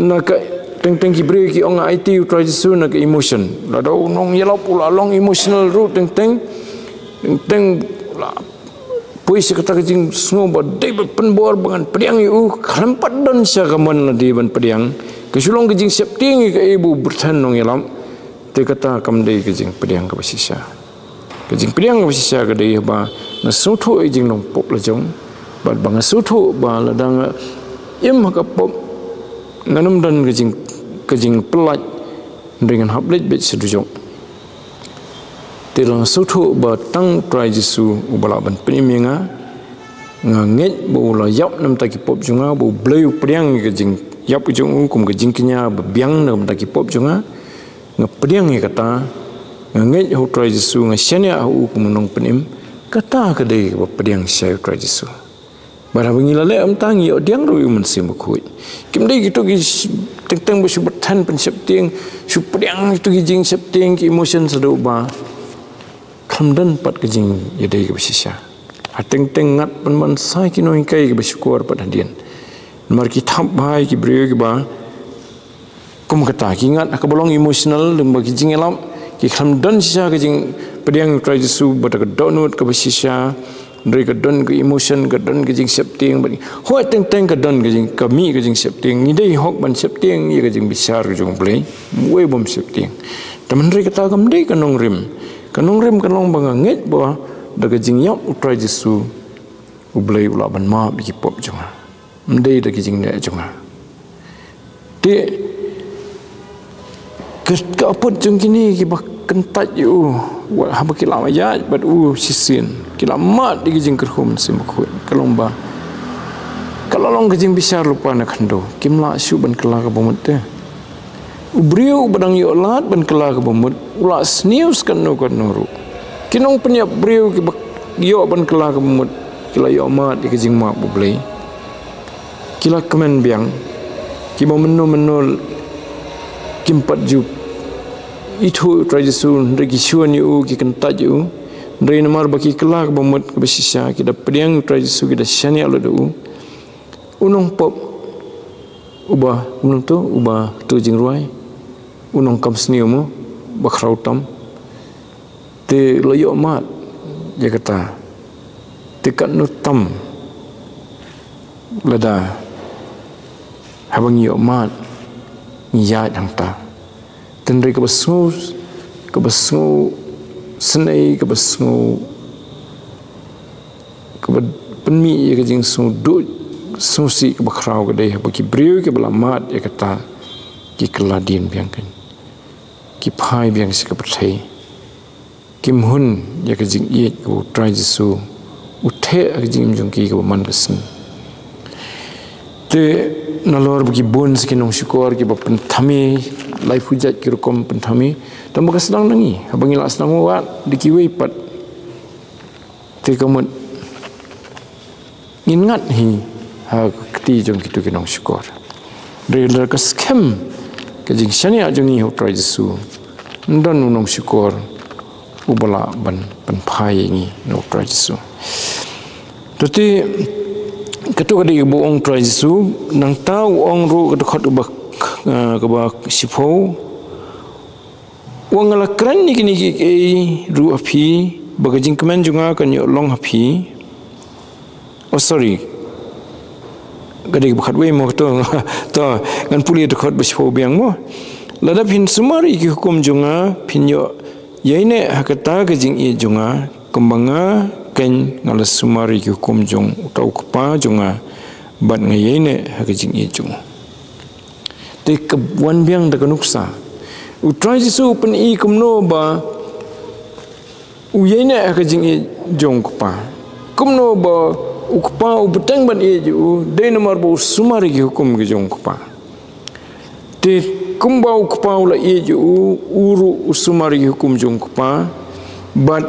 nak teng ki bre ki ong IT try Jesu na ke emotion la do nong yelop pula long emotional root teng la puisi kata jing snow ba de penbor bangan pediang yu krampat don sia kaman la di ban pediang ke sulong ke jing septing ke ibu bertan nong yelam te kata kam de ke jing pediang ke basisa ke jing pediang ke basisa ke de ba na suthu jing nong pop la jong ba bang suthu ba la dang im ka pop nganum dan kejing pelat dengan hablet bet sedujung tilang suthu batang try Jesu ubala ban penimanga nganget bola yap nam taki pop junga bo bleu priang kejing yap jung kum kejing kenya biang nam taki pop junga ngapriang kata nganget ho try Jesu ngasianya hu kum nong penim kata kedai ba priang sai try Jesu bara bangila le am tangi odiang ru mun sim khoi kim dei gitu gi teng bu subatan pen septing supriang itu gi jing septing ki emotion sadu ba khamdan pat gi jing yedei gi bisisa hateng teng ngat pen man sai ki noi kai gi bersyukur pat hadian mar ki thap bai ki bre gi ba kum kata ki ngat ka bolong emotional lem gi jing elam ki khamdan sisa gi jing pediang try Jesu bata ka donut ka bisisa dari kedon ke emotion kedon ke jing septing bani hoi teng ke don ke jing kami ke jing septing ni dei hok ban septing ni ke jing besar jong play we bom septing teman dari kata kam dei kanong rim kanong banganget ba da ke jing yap utrai Jesu ublei ula ban ma bi pop jonga mdei da ke jing ne jonga de ke apot jong kini ki bak kentat yu wa haba kilam ayat bat sisin kilamat di gijing kerhum simbukut kalomba kalau long gijing besar lupa nak hando kimla syu ban kela ka bomut te ubriu badang yolat ban kela ka bomut ula snews kan no ru kinong penyap briu ki yo ban kela ka bomut kila yo mat di gijing ma bublei kila kemen biang ki mo menul kimpat ju itu try Jesu regi syuan yu ki kentat yu dari namar baki kelak bomot ke besisa kita pediang try Jesu kita syani ala do unong pop ubah unong tu jing ruai unong kam sniumu bakrautam te loyo mat dia kata tekat nutam lada habang yo mat nyat hangta tendri kebasngu senai kebasngu penmi ya kejing sudut susi kebakrau kedai bagi beriu ke belamat ya kata ki keladin biangkan ki pai biang si kepercai kim hun ya kejing iet ke try Jesu uthe kejing jongki ke man kesen te nalor bagi bon sekinong syukur ki bapen thami life hujat ki rukom penthami tambah kesenang nangi abangi la senang wat dikiwei pat te kamut ingat hi ha keti jong kitu kinong syukur dari ke scam ke jing syania jong ni try Jesu ndan nong syukur ubala ban penpai ni no try Jesu tapi ketua kadi buong try Jesu nang tahu ong ru kedekot ubah keba sipo wang ala kran ni kini ki ru api bagajing kemen junga kan yo long api sorry kadi bakhat we mo to ngan puli dekot besipo biang mo ladap hin sumari ki hukum junga pinyo yaine hakata gajing i junga kembanga ken ngalas sumari ki hukum jung utau kepa junga bat ngayaine hakajing i junga te kebuan biang da kanuksa utrai Jesu pen i kumno ba uyaine hakajing i jung kepa kumno ba ukpa ubetang ban i ju de nomor bo sumari ki hukum ki jung kepa te kumbau kepa ula i ju uru sumari ki hukum jung kepa bat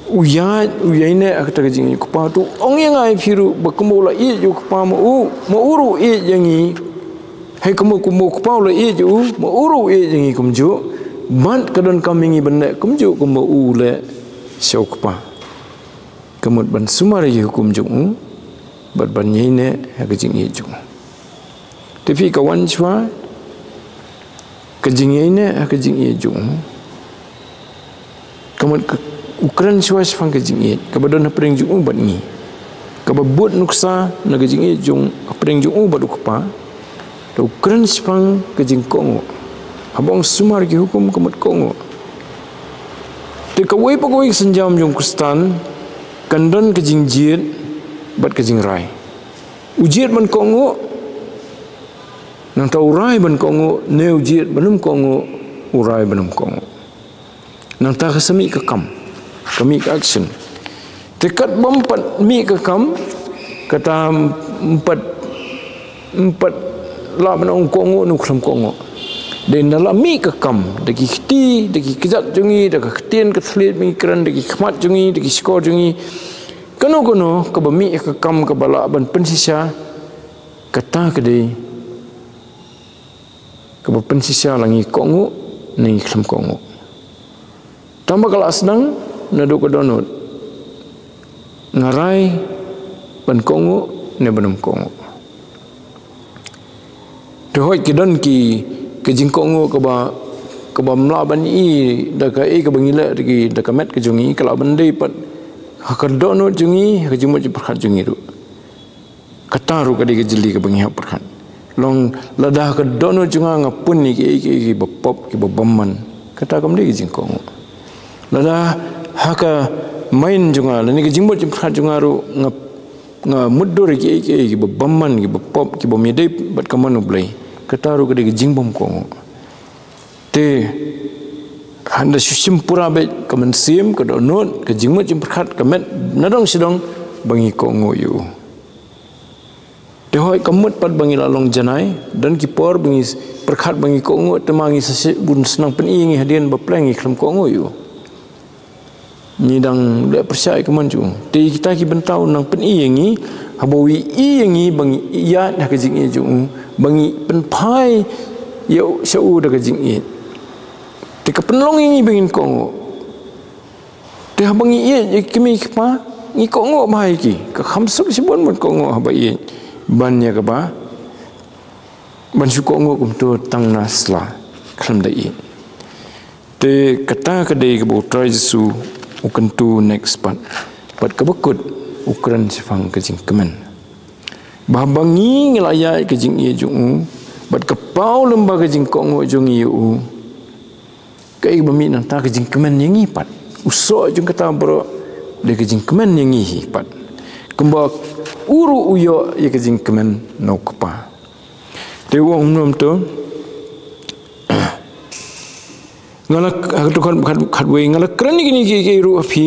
uyaine akata kajing kepa tu ong yang ai phiru bakumbo la i ju kepa mo uru i yangi hai kumu kepa la i ju mo uru i yangi kumju ban kadon kamingi benda kumju kumbo ule syau kepa kemut ban sumari hukum ju bat ban yaine kajing i ju tapi kawan chwa kejing ini kejing ia jung kamu ukuran suas fang kejing ia kabadon pering jung bat ni kababut nuksa na kejing ia jung pering jung bat ukpa to ukuran fang kejing kongo abang sumar ki hukum kamat kongo te kawai pagawai senjam jung kustan kandan kejing jiet bat kejing rai ujiet ban kongo nang tau rai ban kongo ne ujiet banum kongo urai banum kongo nang ta kesemi ke kam kami ke action tekat bompat mi ke kam kata empat la banung kongo nu kram kongo dan dalam mi ke kam dagi khti dagi kejat jungi dagi ktien ke slit mi kran dagi khmat jungi dagi skor jungi kono ke bami ke kam ke bala ban pensisa kata kedai ke pensisa langi kongo ni kram kongo tambah kalau senang nado ke donut ngarai ban kongo ne banam kongo dohoi kidon ki kejing kongo ke ba mlaban i daka ke bangila dagi daka met ke jungi kalau bendai pat hakar donut jungi kejing mo perkhat jungi ru kataru ke digi jeli ke bangi perkhat long ladah ke donut junga ngapun ni ke bapop ke babamman kata kam digi jing kongo lada haka main junga lani ke jingbo jimpat junga ru nga mudur ki babamman ki bapop ki bomide bat kamanu blai kataru ke de jingbom kongo te handa syim pura be kamen sim ke donot ke jingmo jimpat kamet nadong sidong bangi kongo yu te hoi kamut pat bangi lalong janai dan ki por bangi perkhat bangi kongo temangi sase bun senang pen ingi hadian baplengi klam kongo yu ni dang le percaya ke manju ti kita ki bentau nang pen i yangi habawi i yangi bangi ya dah ke jing i ju bangi pen pai yo sau dah ke jing i ti ke penlong yangi bangin kongo ti habangi i kimi pa ni kongo mai ki ke khamsuk sibon mon kongo habai ban ya ke ba ban su kongo kum tu tang nasla kham dai te kata ke dei ke bo trai su ukan tu next part kebekut ukuran sifang kejing kemen babangi ngelayai kejing ia jung bat kepau lemba kejing kongo jung iu kai bami nang ta kejing kemen yang ipat usok jung kata bro de kejing kemen yang ipat kembak uru uyo ye kejing kemen no kepa de wong nom tu ngala khatwe ngala krani gini ki ru api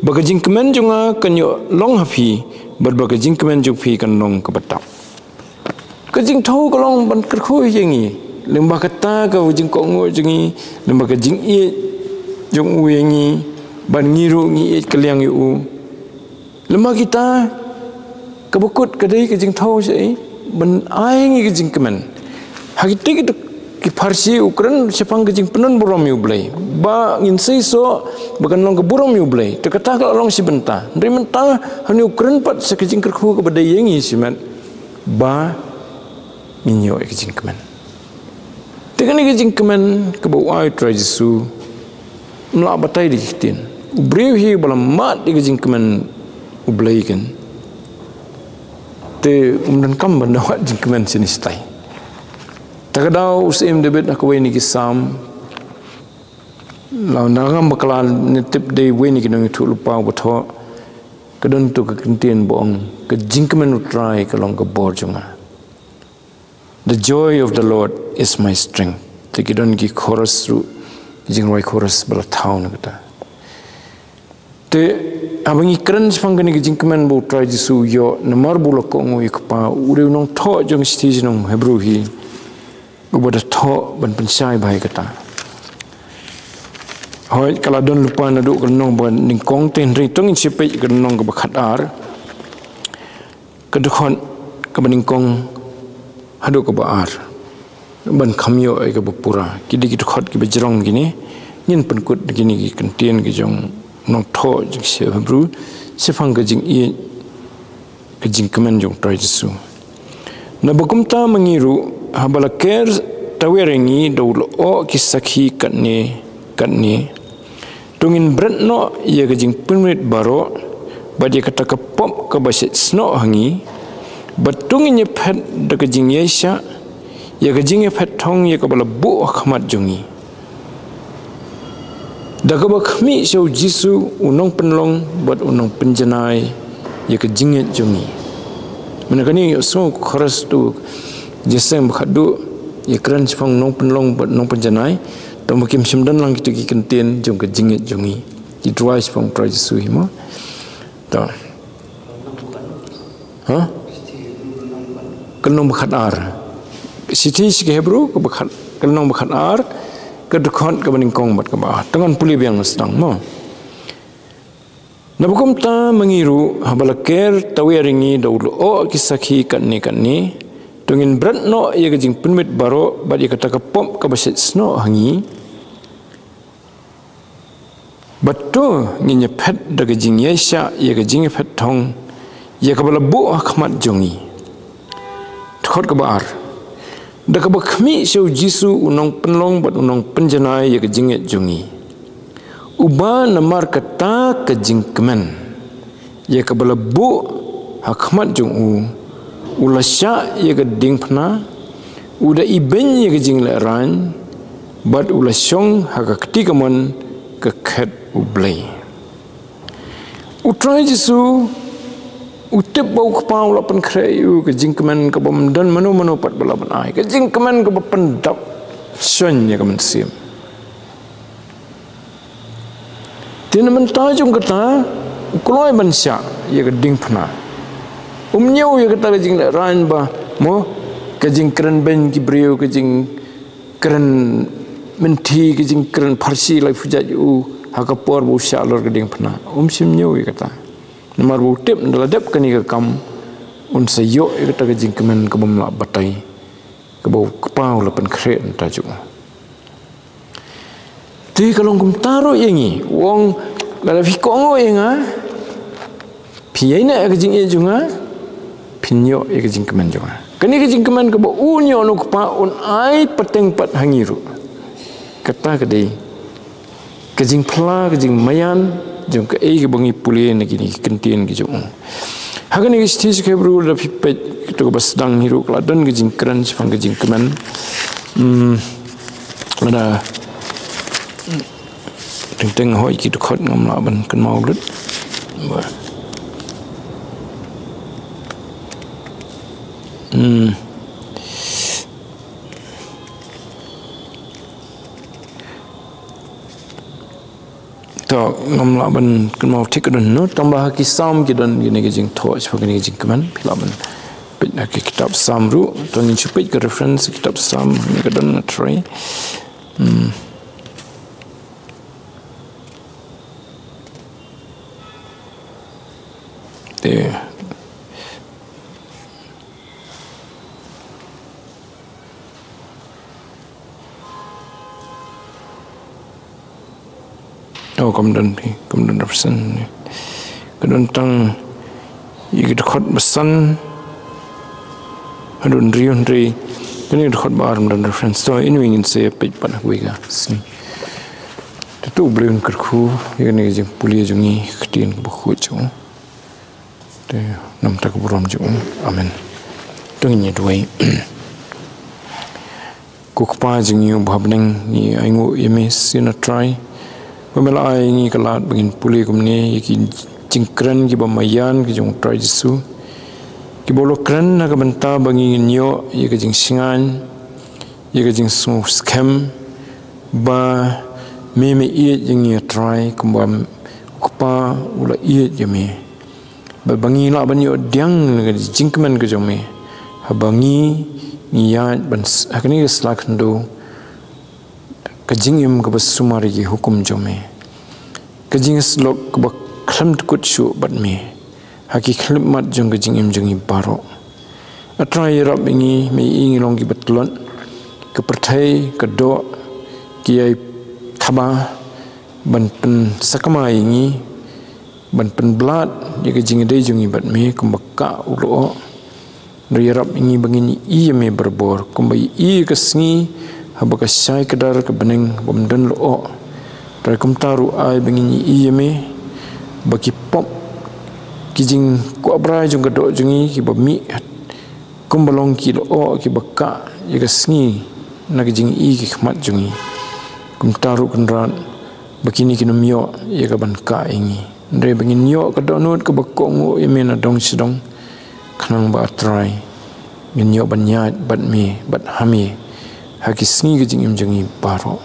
bagajing kemen junga kanyo long api bar bagajing kemen ju phi kan long ka batap kajing thau ka long ban krkhoi yengi lemba kata ka ujing kongo jungi lemba kajing i jung u yengi ban ngiru ngi kaliang yu lemba kita kabukut kadai kajing thau sei ban ai ngi kajing kemen hakiti ki ki farsi ukran sepang kejing penun burom yu blai ba ngin sei so bagan long ke burom yu blai te kata ka long si benta ndri menta hani ukran pat sekejing kerku ke badai yengi simat ba minyo kejing kemen te kan kejing kemen ke bau ai trajisu mla batai di kitin ubriu hi balam mat di kejing kemen ublai kan te umdan kam bandawat jing kemen sinistai takadau usim debit aku weni kisam lau nangam bakalan nitip day weni kinong itu lupa betul kadon tu kekentian boong ke jingkemen utrai kalong ke borjunga the joy of the Lord is my strength tikidon ki chorus ru jingwai chorus bala town kata te abangi keren sepangkani ke jingkemen bo utrai jisu yo namar bulak kongo ikpa ure nong tho jong stage nong hebrew hi ubada tho ban pensai bahai kata hoi kalau don lupa nadu kenong ban ningkong ten ri tong sipe kenong ke bakhat ar kedukon ke beningkong hadu ke baar ban khamyo ai ke bapura kidi khot ke bejrong gini nyin penkut gini ki kentien ke jong nong tho jing se bru sifang ke jing i ke jing kemen jong trai jisu na bakumta mengiru habala care tawiringi daulo o kisakhi katne tungin bretno ia gajing penrit baro badi kata kapop ka basit sno hangi batungin ye phet da gajing yesha ia gajing ye phet thong ye kabala bu khmat jungi da ka bakhmi shau jisu unong penlong bat unong penjanai ia gajing ye jungi menakani so khoras tu jesem khadu ia kran chpang nong penlong bat nong penjanai to makim simdan lang kitu ki kentien jong ka jingit jongi ki dry chpang pra jisu himo to ha kenong bakhat ar siti si hebru ko bakhat kenong bakhat ar ke dekhon ke beningkong bat ka ba tangan puli biang sedang mo nabukum ta mengiru habalaker tawiringi daulo o kisakhi kanni tungin bratno ia gajing penmit baro badi kata kapop ka basit sno hangi batu nginya phet da gajing yesha ia gajing phet thong ia kabala bu akhmat jongi thot ka bar da ka bakhmi shau jisu unong penlong bat unong penjanai ia gajing jongi uba namar kata kajing kemen ia kabala bu akhmat jongu ulasya ia gading pna uda iben ia gajing leran bat ulasyong haka ketikaman kekhet ublay utrai jisu utip bau kepau lapan kreyu gajing kemen kabam dan manu pat balaban ai gajing kemen kabapan dap syon ya kamen sim tin mentajung kata kuloi mansya ia gading pna umnyau ya kata kajing ran ba mo kajing keren ben kibriu kajing keren menti kajing keren parsi lai fujat u hakapor bu shalor gading pna simnyau ya kata namar bu tip daladap kani ka kam un sayo ya kata kajing kemen kabam la batai kabau kepau lapan kret tajuk ti kalong kum taro yangi wong la fikongo yanga piyaina kajing ye junga pinyo ia kajing kemen juga. Kani kajing kemen ke unyo no kepa un ai peteng pat hangiru. Kata kedai kajing pla kajing mayan jong ke ai ke bangi pulih nak ini kentien ke jong. Hagan ni stage ke bro da pipet to bas dang hiru kladan kajing keren sifang kajing kemen. Ada teng hoi ki to khot ngam la ban kan mau lut. To ngam la ban kan mau tik don no tambah ki sam ki don gini gajing tho sebagai ni gajing keman pilaban pit nak kitab sam ru to ni chupit ke reference kitab sam ni ka don try there oh kemudian persen kemudian tang iki dekat besan adun riun ri ini dekat bar dan reference so ini ingin saya page pada gue ga sini itu belum kerku ini jeng puli jungi ketin buku jung de nam tak buram jung amen tungnya duai kukpa jungi bhabneng ni aingu emes sina try pemela ai ni kalat begin puli kumni yakin cingkran ki bamayan ki jong try jisu ki bolo kran na ka banta bangi nyo ye ka jing singan ye ka jing su scam ba me ye jing ye try kumbam kupa ula ye jeme ba bangi la ban yo diang ka jingkman ka jome ha bangi niat ban akani slakhndo kajing im ke basumari ki hukum jome kajing slok ke khlam tkut shu bat me haki khlim mat jong kajing im jong baro atrai rab ingi me ingi long ki betlon ke perthai ke do ki ai thaba ban pen sakama ingi ban pen blat ye kajing dei jong bat me kumbaka ulo Riyarap ingi bangini iya me berbor kumbai iya kesengi habaka syai kedar ke beneng bamdan lo Rai taru ai bangini iya me bagi pop kijing ku abrai jung kedok jungi ki bami kumbalong ki lo ki baka ya kesengi na kijing i ki khmat jungi taru kenran bakini kinumyo ya ka ban ka ingi Ndre bangin yo kedok nut ke bakong iya me na dong sidong Kanang ba try Ginyo banyat bat me bat hami haki sngi gijing im jangi baro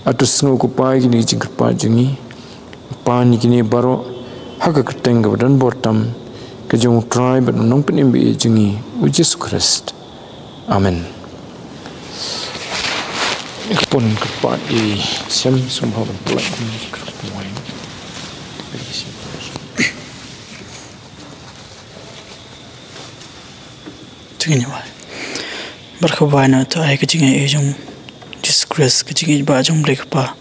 atu sngu ku pai gini gijing kerpa jangi pani gini baro haka keteng ga badan bortam ke jong try bat nong penim bi jangi Jesus Christ amen pun kerpa di sem somehow ban pelak Begini wah, berkawan tu ayah kecingnya ejung disgrace kecingnya bajung berkapa,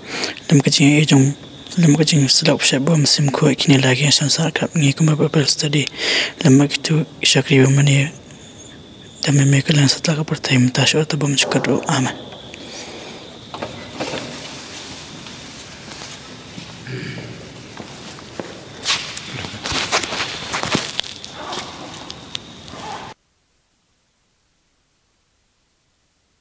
lem kecingnya ejung lem kecing selap syabam musim kuat kini lagi yang sansar kap ni kumba Bible study lem begitu syakri bamani dan memekal yang setelah kepertayaan tasawuf atau bamcukadu aman.